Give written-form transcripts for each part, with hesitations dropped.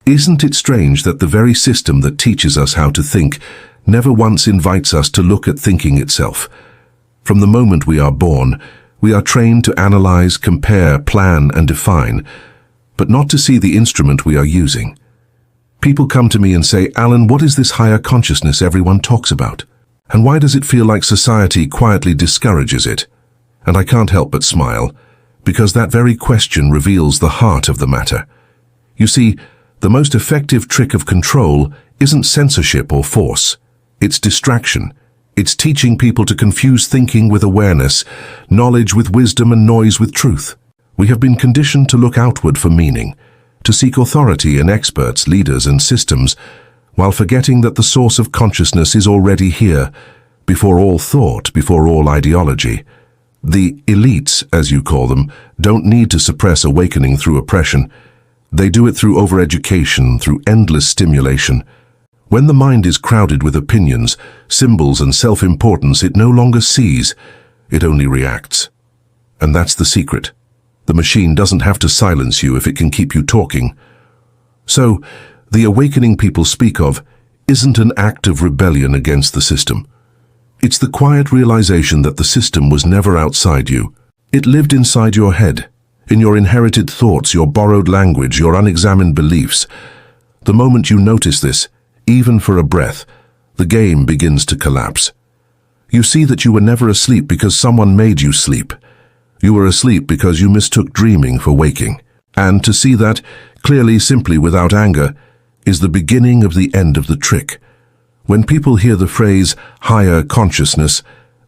Isn't it strange that the very system that teaches us how to think never once invites us to look at thinking itself? From the moment we are born, we are trained to analyze, compare, plan, and define, but not to see the instrument we are using. People come to me and say, "Alan, what is this higher consciousness everyone talks about? And why does it feel like society quietly discourages it?" And I can't help but smile, because that very question reveals the heart of the matter. You see, the most effective trick of control isn't censorship or force. It's distraction. It's teaching people to confuse thinking with awareness, knowledge with wisdom, and noise with truth. We have been conditioned to look outward for meaning, to seek authority in experts, leaders, and systems, while forgetting that the source of consciousness is already here, before all thought, before all ideology. The elites, as you call them, don't need to suppress awakening through oppression. They do it through overeducation, through endless stimulation. When the mind is crowded with opinions, symbols, and self-importance, it no longer sees, it only reacts. And that's the secret. The machine doesn't have to silence you if it can keep you talking. So, the awakening people speak of isn't an act of rebellion against the system. It's the quiet realization that the system was never outside you. It lived inside your head, in your inherited thoughts, your borrowed language, your unexamined beliefs. The moment you notice this, even for a breath, the game begins to collapse. You see that you were never asleep because someone made you sleep. You were asleep because you mistook dreaming for waking. And to see that, clearly, simply, without anger, is the beginning of the end of the trick. When people hear the phrase higher consciousness,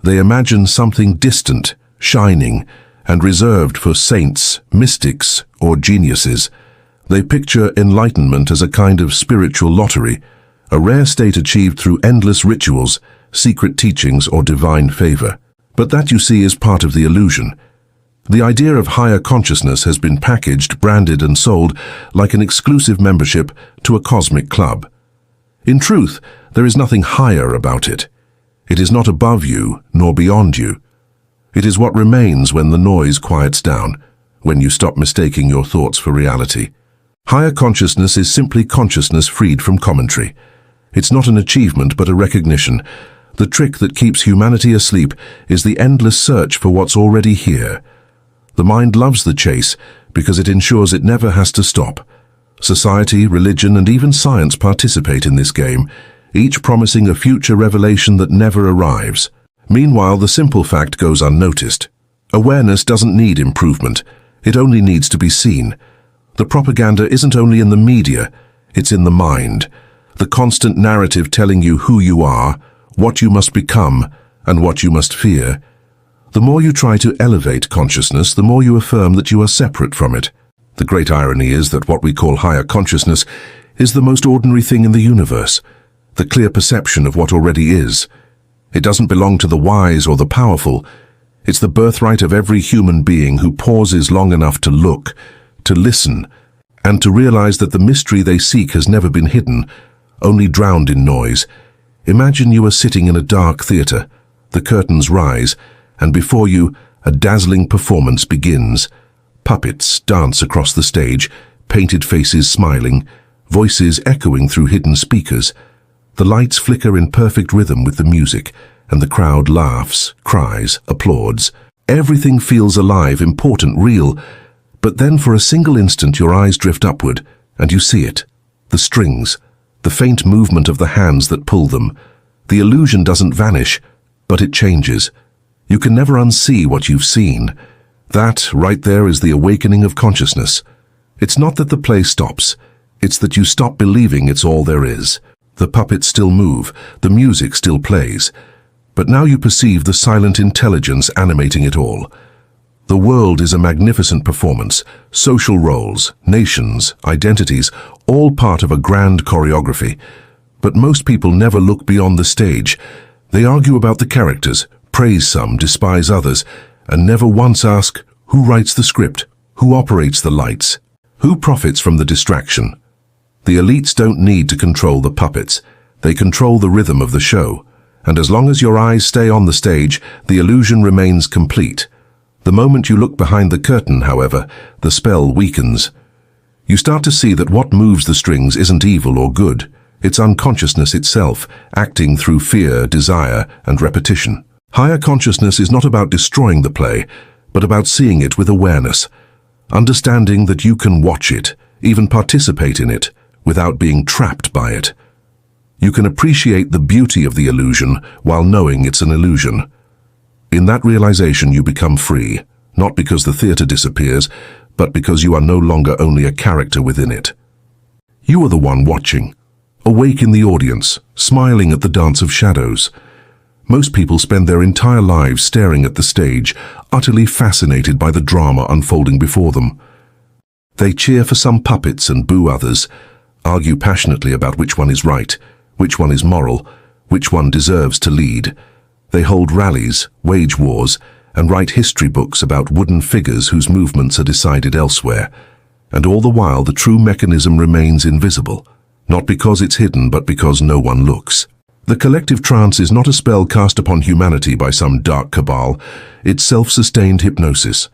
they imagine something distant, shining, and reserved for saints, mystics, or geniuses. They picture enlightenment as a kind of spiritual lottery, a rare state achieved through endless rituals, secret teachings, or divine favor. But that, you see, is part of the illusion. The idea of higher consciousness has been packaged, branded, and sold like an exclusive membership to a cosmic club. In truth, there is nothing higher about it. It is not above you, nor beyond you. It is what remains when the noise quiets down, when you stop mistaking your thoughts for reality. Higher consciousness is simply consciousness freed from commentary. It's not an achievement, but a recognition. The trick that keeps humanity asleep is the endless search for what's already here. The mind loves the chase because it ensures it never has to stop. Society, religion, and even science participate in this game, each promising a future revelation that never arrives. Meanwhile, the simple fact goes unnoticed. Awareness doesn't need improvement. It only needs to be seen. The propaganda isn't only in the media, it's in the mind. The constant narrative telling you who you are, what you must become, and what you must fear. The more you try to elevate consciousness, the more you affirm that you are separate from it. The great irony is that what we call higher consciousness is the most ordinary thing in the universe, the clear perception of what already is. It doesn't belong to the wise or the powerful. It's the birthright of every human being who pauses long enough to look, to listen, and to realize that the mystery they seek has never been hidden, only drowned in noise. Imagine you are sitting in a dark theater. The curtains rise, and before you, a dazzling performance begins. Puppets dance across the stage, painted faces smiling, voices echoing through hidden speakers. The lights flicker in perfect rhythm with the music, and the crowd laughs, cries, applauds. Everything feels alive, important, real. But then for a single instant your eyes drift upward, and you see it. The strings, the faint movement of the hands that pull them. The illusion doesn't vanish, but it changes. You can never unsee what you've seen. That, right there, is the awakening of consciousness. It's not that the play stops. It's that you stop believing it's all there is. The puppets still move, the music still plays. But now you perceive the silent intelligence animating it all. The world is a magnificent performance, social roles, nations, identities, all part of a grand choreography. But most people never look beyond the stage. They argue about the characters, praise some, despise others, and never once ask, who writes the script? Who operates the lights? Who profits from the distraction? The elites don't need to control the puppets. They control the rhythm of the show. And as long as your eyes stay on the stage, the illusion remains complete. The moment you look behind the curtain, however, the spell weakens. You start to see that what moves the strings isn't evil or good. It's unconsciousness itself, acting through fear, desire, and repetition. Higher consciousness is not about destroying the play, but about seeing it with awareness, understanding that you can watch it, even participate in it, without being trapped by it. You can appreciate the beauty of the illusion while knowing it's an illusion. In that realization you become free, not because the theater disappears, but because you are no longer only a character within it. You are the one watching, awake in the audience, smiling at the dance of shadows. Most people spend their entire lives staring at the stage, utterly fascinated by the drama unfolding before them. They cheer for some puppets and boo others, argue passionately about which one is right, which one is moral, which one deserves to lead. They hold rallies, wage wars, and write history books about wooden figures whose movements are decided elsewhere. And all the while the true mechanism remains invisible, not because it's hidden but because no one looks. The collective trance is not a spell cast upon humanity by some dark cabal, it's self-sustained hypnosis.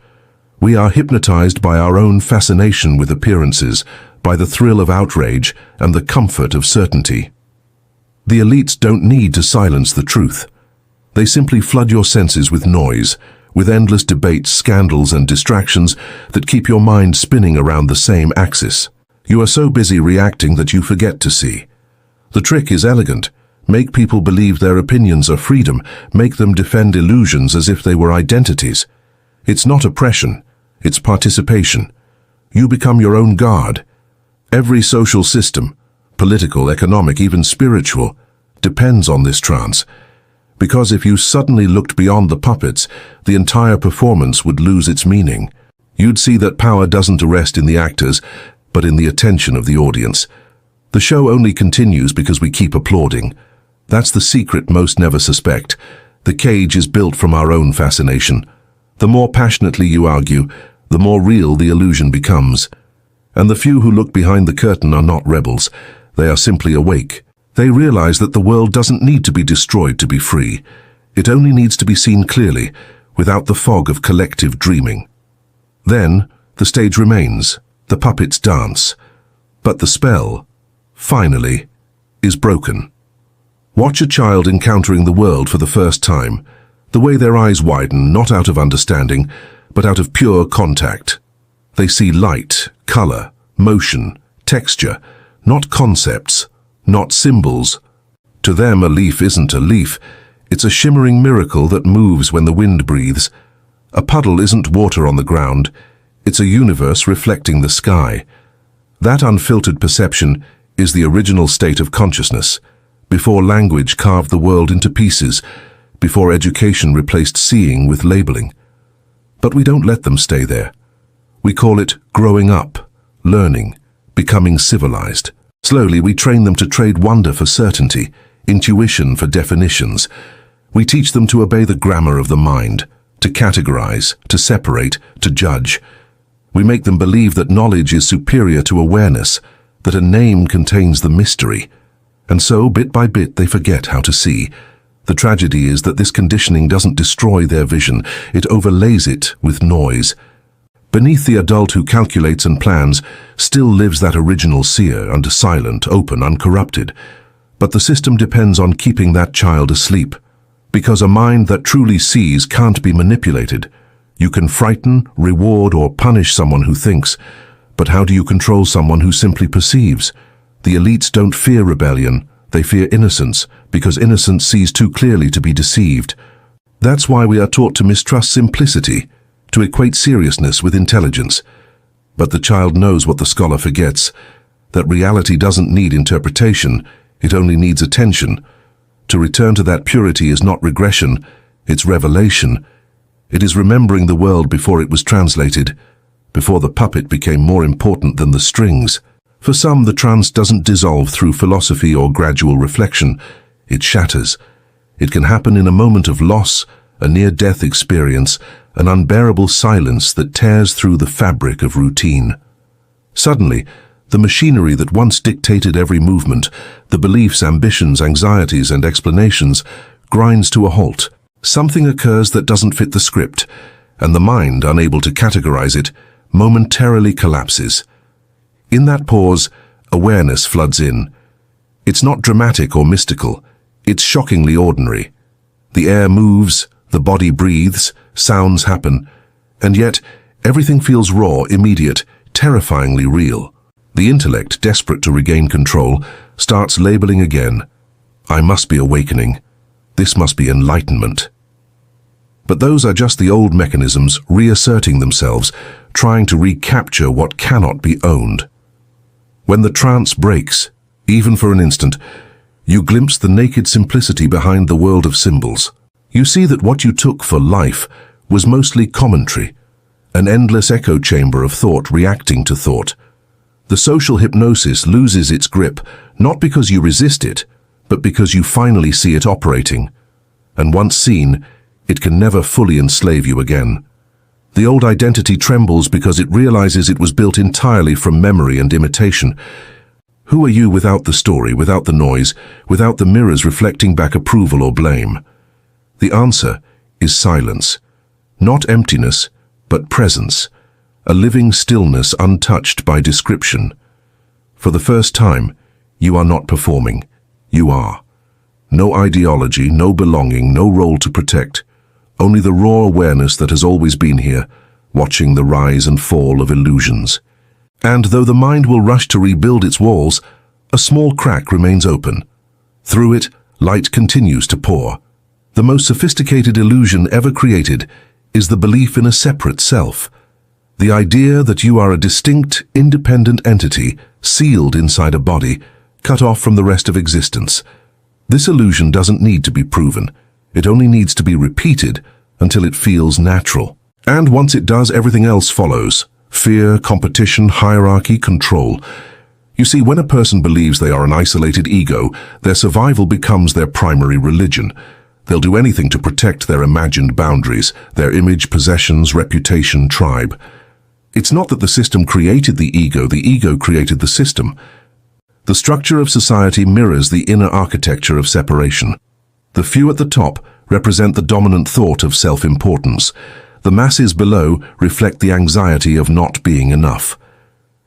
We are hypnotized by our own fascination with appearances, by the thrill of outrage and the comfort of certainty. The elites don't need to silence the truth. They simply flood your senses with noise, with endless debates, scandals, and distractions that keep your mind spinning around the same axis. You are so busy reacting that you forget to see. The trick is elegant. Make people believe their opinions are freedom, make them defend illusions as if they were identities. It's not oppression, it's participation. You become your own guard. Every social system, political, economic, even spiritual, depends on this trance. Because if you suddenly looked beyond the puppets, the entire performance would lose its meaning. You'd see that power doesn't rest in the actors, but in the attention of the audience. The show only continues because we keep applauding. That's the secret most never suspect. The cage is built from our own fascination. The more passionately you argue, the more real the illusion becomes. And the few who look behind the curtain are not rebels. They are simply awake. They realize that the world doesn't need to be destroyed to be free. It only needs to be seen clearly, without the fog of collective dreaming. Then, the stage remains, the puppets dance. But the spell, finally, is broken. Watch a child encountering the world for the first time, the way their eyes widen, not out of understanding, but out of pure contact. They see light, color, motion, texture, not concepts, not symbols. To them, a leaf isn't a leaf. It's a shimmering miracle that moves when the wind breathes. A puddle isn't water on the ground. It's a universe reflecting the sky. That unfiltered perception is the original state of consciousness, before language carved the world into pieces, before education replaced seeing with labeling. But we don't let them stay there. We call it growing up, learning, becoming civilized. Slowly, we train them to trade wonder for certainty, intuition for definitions. We teach them to obey the grammar of the mind, to categorize, to separate, to judge. We make them believe that knowledge is superior to awareness, that a name contains the mystery. And so, bit by bit, they forget how to see. The tragedy is that this conditioning doesn't destroy their vision, it overlays it with noise. Beneath the adult who calculates and plans still lives that original seer, under silent, open, uncorrupted. But the system depends on keeping that child asleep. Because a mind that truly sees can't be manipulated. You can frighten, reward, or punish someone who thinks. But how do you control someone who simply perceives? The elites don't fear rebellion, they fear innocence, because innocence sees too clearly to be deceived. That's why we are taught to mistrust simplicity, to equate seriousness with intelligence. But the child knows what the scholar forgets, that reality doesn't need interpretation, it only needs attention. To return to that purity is not regression, it's revelation. It is remembering the world before it was translated, before the puppet became more important than the strings. For some, the trance doesn't dissolve through philosophy or gradual reflection. It shatters. It can happen in a moment of loss, a near-death experience, an unbearable silence that tears through the fabric of routine. Suddenly, the machinery that once dictated every movement, the beliefs, ambitions, anxieties, and explanations, grinds to a halt. Something occurs that doesn't fit the script, and the mind, unable to categorize it, momentarily collapses. In that pause, awareness floods in. It's not dramatic or mystical. It's shockingly ordinary. The air moves, the body breathes, sounds happen, and yet everything feels raw, immediate, terrifyingly real. The intellect, desperate to regain control, starts labeling again. I must be awakening. This must be enlightenment. But those are just the old mechanisms reasserting themselves, trying to recapture what cannot be owned. When the trance breaks, even for an instant, you glimpse the naked simplicity behind the world of symbols. You see that what you took for life was mostly commentary, an endless echo chamber of thought reacting to thought. The social hypnosis loses its grip, not because you resist it, but because you finally see it operating. And once seen, it can never fully enslave you again. The old identity trembles because it realizes it was built entirely from memory and imitation. Who are you without the story, without the noise, without the mirrors reflecting back approval or blame? The answer is silence. Not emptiness, but presence. A living stillness untouched by description. For the first time, you are not performing. You are. No ideology, no belonging, no role to protect. Only the raw awareness that has always been here, watching the rise and fall of illusions. And though the mind will rush to rebuild its walls, a small crack remains open. Through it, light continues to pour. The most sophisticated illusion ever created is the belief in a separate self. The idea that you are a distinct, independent entity, sealed inside a body, cut off from the rest of existence. This illusion doesn't need to be proven. It only needs to be repeated until it feels natural. And once it does, everything else follows. Fear, competition, hierarchy, control. You see, when a person believes they are an isolated ego, their survival becomes their primary religion. They'll do anything to protect their imagined boundaries, their image, possessions, reputation, tribe. It's not that the system created the ego created the system. The structure of society mirrors the inner architecture of separation. The few at the top represent the dominant thought of self-importance. The masses below reflect the anxiety of not being enough.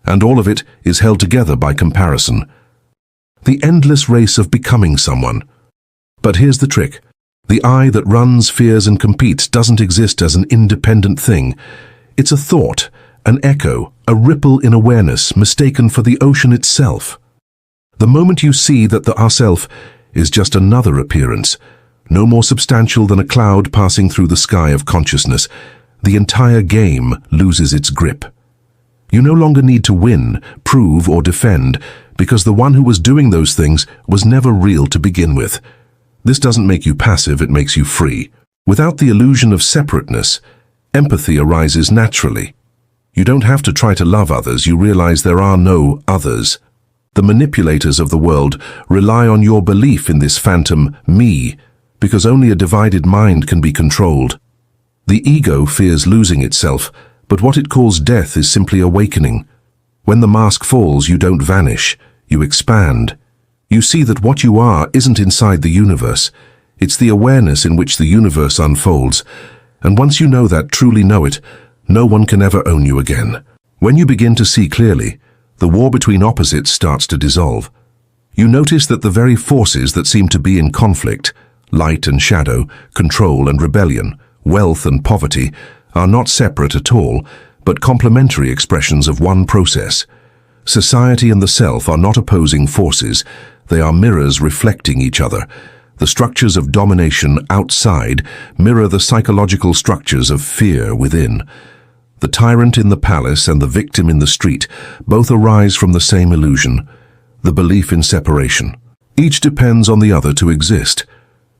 And all of it is held together by comparison. The endless race of becoming someone. But here's the trick. The I that runs, fears, and competes doesn't exist as an independent thing. It's a thought, an echo, a ripple in awareness mistaken for the ocean itself. The moment you see that the ourself is just another appearance, no more substantial than a cloud passing through the sky of consciousness, the entire game loses its grip. You no longer need to win, prove, or defend, because the one who was doing those things was never real to begin with. This doesn't make you passive, it makes you free. Without the illusion of separateness, empathy arises naturally. You don't have to try to love others, you realize there are no others. The manipulators of the world rely on your belief in this phantom me, because only a divided mind can be controlled. The ego fears losing itself, but what it calls death is simply awakening. When the mask falls, you don't vanish, you expand. You see that what you are isn't inside the universe. It's the awareness in which the universe unfolds. And once you know that, truly know it, no one can ever own you again. When you begin to see clearly, the war between opposites starts to dissolve. You notice that the very forces that seem to be in conflict, light and shadow, control and rebellion, wealth and poverty, are not separate at all, but complementary expressions of one process. Society and the self are not opposing forces, they are mirrors reflecting each other. The structures of domination outside mirror the psychological structures of fear within. The tyrant in the palace and the victim in the street both arise from the same illusion, the belief in separation. Each depends on the other to exist.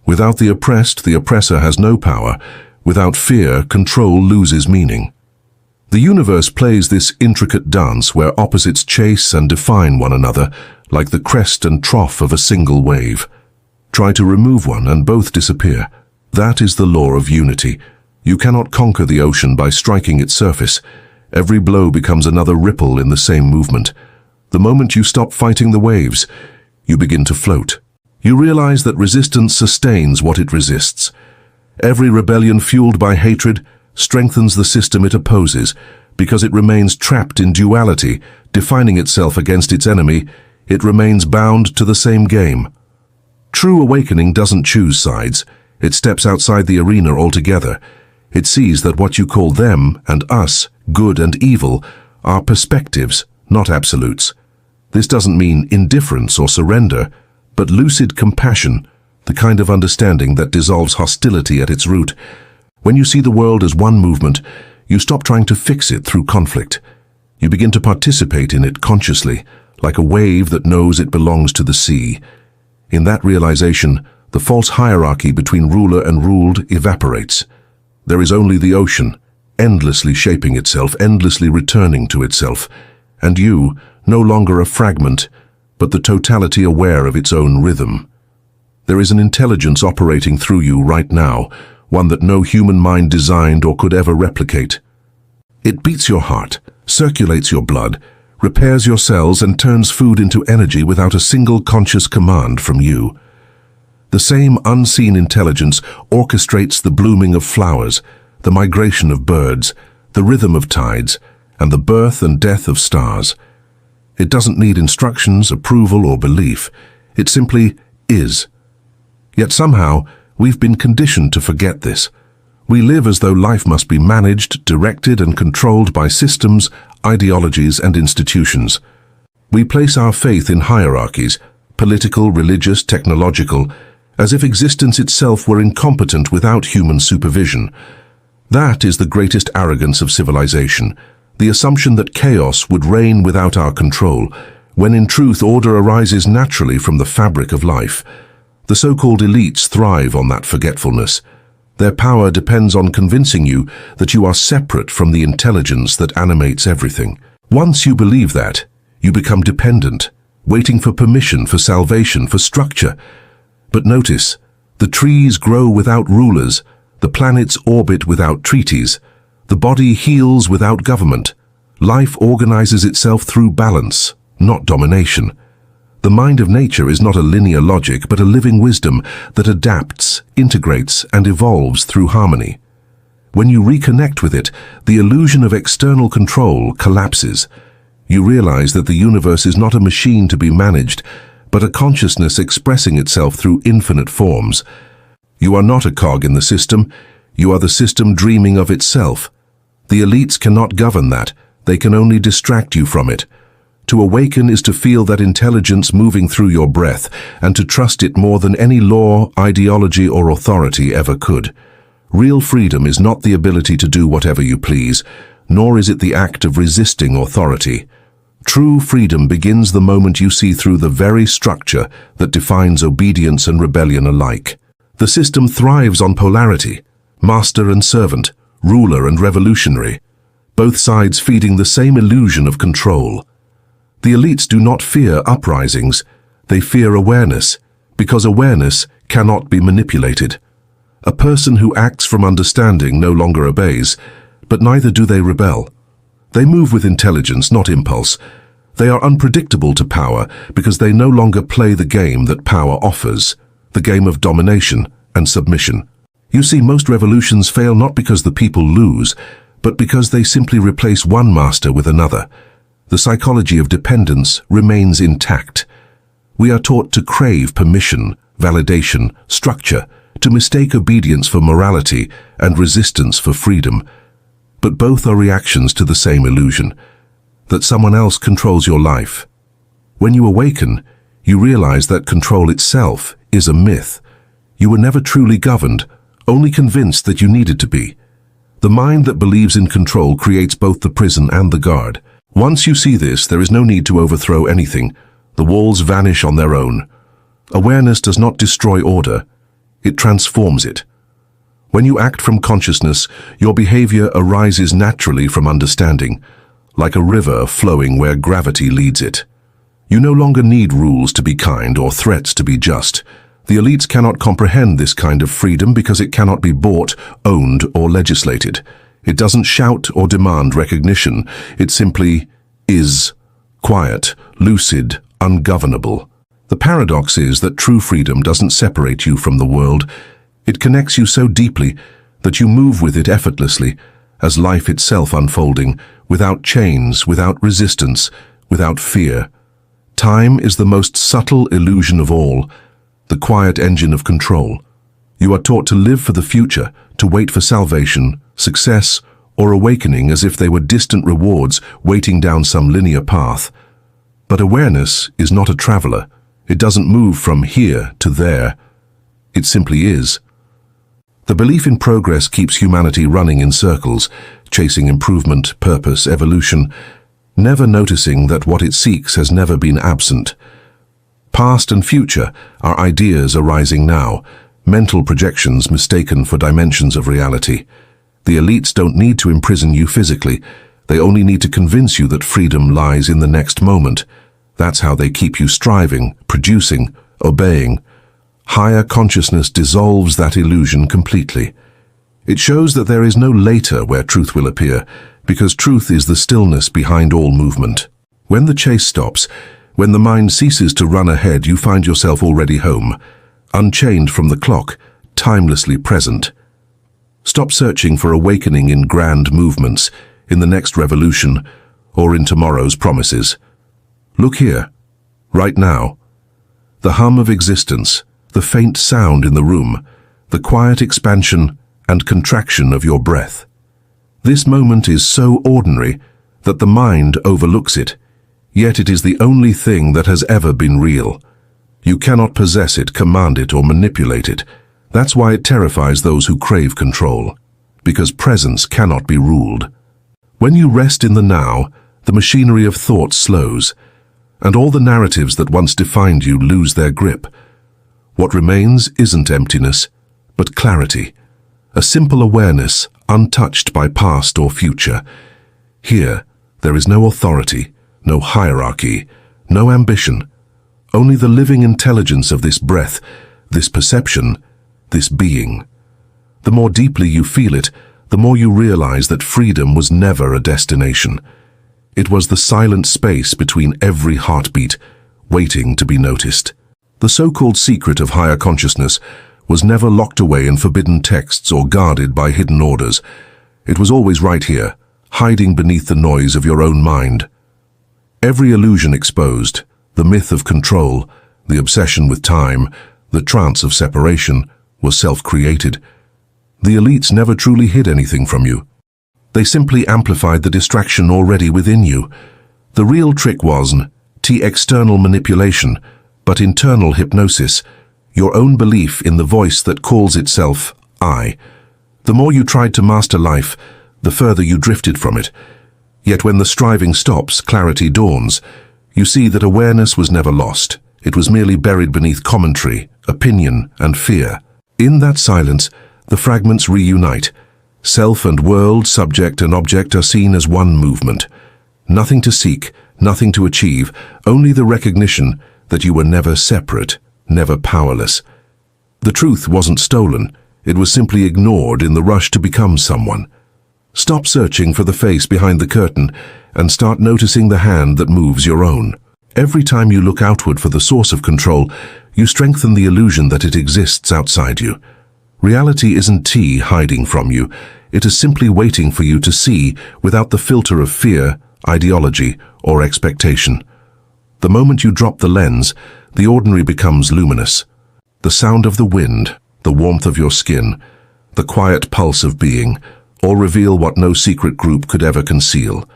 Without the oppressed, the oppressor has no power. Without fear, control loses meaning. The universe plays this intricate dance where opposites chase and define one another, like the crest and trough of a single wave. Try to remove one and both disappear. That is the law of unity. You cannot conquer the ocean by striking its surface. Every blow becomes another ripple in the same movement. The moment you stop fighting the waves, you begin to float. You realize that resistance sustains what it resists. Every rebellion fueled by hatred strengthens the system it opposes, Because it remains trapped in duality, defining itself against its enemy, it remains bound to the same game. True awakening doesn't choose sides. It steps outside the arena altogether. It sees that what you call them and us, good and evil, are perspectives, not absolutes. This doesn't mean indifference or surrender, but lucid compassion, the kind of understanding that dissolves hostility at its root. When you see the world as one movement, you stop trying to fix it through conflict. You begin to participate in it consciously, like a wave that knows it belongs to the sea. In that realization, the false hierarchy between ruler and ruled evaporates. There is only the ocean, endlessly shaping itself, endlessly returning to itself, and you, no longer a fragment, but the totality aware of its own rhythm. There is an intelligence operating through you right now, one that no human mind designed or could ever replicate. It beats your heart, circulates your blood, repairs your cells, and turns food into energy without a single conscious command from you. The same unseen intelligence orchestrates the blooming of flowers, the migration of birds, the rhythm of tides, and the birth and death of stars. It doesn't need instructions, approval, or belief. It simply is. Yet somehow, we've been conditioned to forget this. We live as though life must be managed, directed, and controlled by systems, ideologies, and institutions. We place our faith in hierarchies, political, religious, technological, as if existence itself were incompetent without human supervision. That is the greatest arrogance of civilization, the assumption that chaos would reign without our control, when in truth order arises naturally from the fabric of life. The so-called elites thrive on that forgetfulness. Their power depends on convincing you that you are separate from the intelligence that animates everything. Once you believe that, you become dependent, waiting for permission, for salvation, for structure. But notice, the trees grow without rulers, the planets orbit without treaties, the body heals without government. Life organizes itself through balance, not domination. The mind of nature is not a linear logic, but a living wisdom that adapts, integrates, and evolves through harmony. When you reconnect with it, the illusion of external control collapses. You realize that the universe is not a machine to be managed, but a consciousness expressing itself through infinite forms. You are not a cog in the system. You are the system dreaming of itself. The elites cannot govern that. They can only distract you from it. To awaken is to feel that intelligence moving through your breath, and to trust it more than any law, ideology, or authority ever could. Real freedom is not the ability to do whatever you please, nor is it the act of resisting authority. True freedom begins the moment you see through the very structure that defines obedience and rebellion alike. The system thrives on polarity, master and servant, ruler and revolutionary, both sides feeding the same illusion of control. The elites do not fear uprisings, they fear awareness, because awareness cannot be manipulated. A person who acts from understanding no longer obeys, but neither do they rebel. They move with intelligence, not impulse. They are unpredictable to power because they no longer play the game that power offers, the game of domination and submission. You see, most revolutions fail not because the people lose, but because they simply replace one master with another. The psychology of dependence remains intact. We are taught to crave permission, validation, structure, to mistake obedience for morality and resistance for freedom. But both are reactions to the same illusion, that someone else controls your life. When you awaken, you realize that control itself is a myth. You were never truly governed, only convinced that you needed to be. The mind that believes in control creates both the prison and the guard. Once you see this, there is no need to overthrow anything. The walls vanish on their own. Awareness does not destroy order. It transforms it. When you act from consciousness, your behavior arises naturally from understanding, like a river flowing where gravity leads it. You no longer need rules to be kind or threats to be just. The elites cannot comprehend this kind of freedom because it cannot be bought, owned, or legislated. It doesn't shout or demand recognition. It simply is, quiet, lucid, ungovernable. The paradox is that true freedom doesn't separate you from the world. It connects you so deeply that you move with it effortlessly, as life itself unfolding, without chains, without resistance, without fear. Time is the most subtle illusion of all, the quiet engine of control. You are taught to live for the future, to wait for salvation, success, or awakening as if they were distant rewards waiting down some linear path. But awareness is not a traveler. It doesn't move from here to there. It simply is. The belief in progress keeps humanity running in circles, chasing improvement, purpose, evolution, never noticing that what it seeks has never been absent. Past and future are ideas arising now, mental projections mistaken for dimensions of reality. The elites don't need to imprison you physically. They only need to convince you that freedom lies in the next moment. That's how they keep you striving, producing, obeying. Higher consciousness dissolves that illusion completely. It shows that there is no later where truth will appear, because truth is the stillness behind all movement. When the chase stops, when the mind ceases to run ahead, you find yourself already home, unchained from the clock, timelessly present. Stop searching for awakening in grand movements, in the next revolution, or in tomorrow's promises. Look here, right now. The hum of existence, the faint sound in the room, the quiet expansion and contraction of your breath. This moment is so ordinary that the mind overlooks it, yet it is the only thing that has ever been real. You cannot possess it, command it, or manipulate it. That's why it terrifies those who crave control, because presence cannot be ruled. When you rest in the now, the machinery of thought slows, and all the narratives that once defined you lose their grip. What remains isn't emptiness, but clarity, a simple awareness untouched by past or future. Here, there is no authority, no hierarchy, no ambition, only the living intelligence of this breath, this perception, this being. The more deeply you feel it, the more you realize that freedom was never a destination. It was the silent space between every heartbeat, waiting to be noticed. The so-called secret of higher consciousness was never locked away in forbidden texts or guarded by hidden orders. It was always right here, hiding beneath the noise of your own mind. Every illusion exposed, the myth of control, the obsession with time, the trance of separation, was self-created. The elites never truly hid anything from you. They simply amplified the distraction already within you. The real trick wasn't external manipulation, but internal hypnosis, your own belief in the voice that calls itself I. The more you tried to master life, the further you drifted from it. Yet when the striving stops, clarity dawns. You see that awareness was never lost. It was merely buried beneath commentary, opinion, and fear. In that silence, the fragments reunite. Self and world, subject and object are seen as one movement. Nothing to seek, nothing to achieve, only the recognition that you were never separate, never powerless. The truth wasn't stolen, it was simply ignored in the rush to become someone. Stop searching for the face behind the curtain and start noticing the hand that moves your own. Every time you look outward for the source of control, you strengthen the illusion that it exists outside you. Reality isn't hiding from you, it is simply waiting for you to see without the filter of fear, ideology, or expectation. The moment you drop the lens, the ordinary becomes luminous. The sound of the wind, the warmth of your skin, the quiet pulse of being, all reveal what no secret group could ever conceal.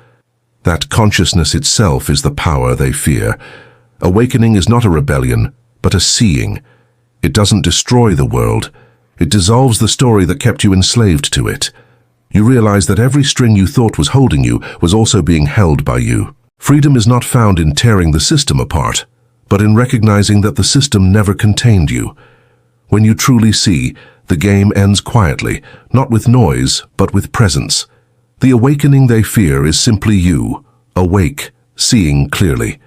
That consciousness itself is the power they fear. Awakening is not a rebellion, but a seeing. It doesn't destroy the world. It dissolves the story that kept you enslaved to it. You realize that every string you thought was holding you was also being held by you. Freedom is not found in tearing the system apart, but in recognizing that the system never contained you. When you truly see, the game ends quietly, not with noise, but with presence. The awakening they fear is simply you, awake, seeing clearly.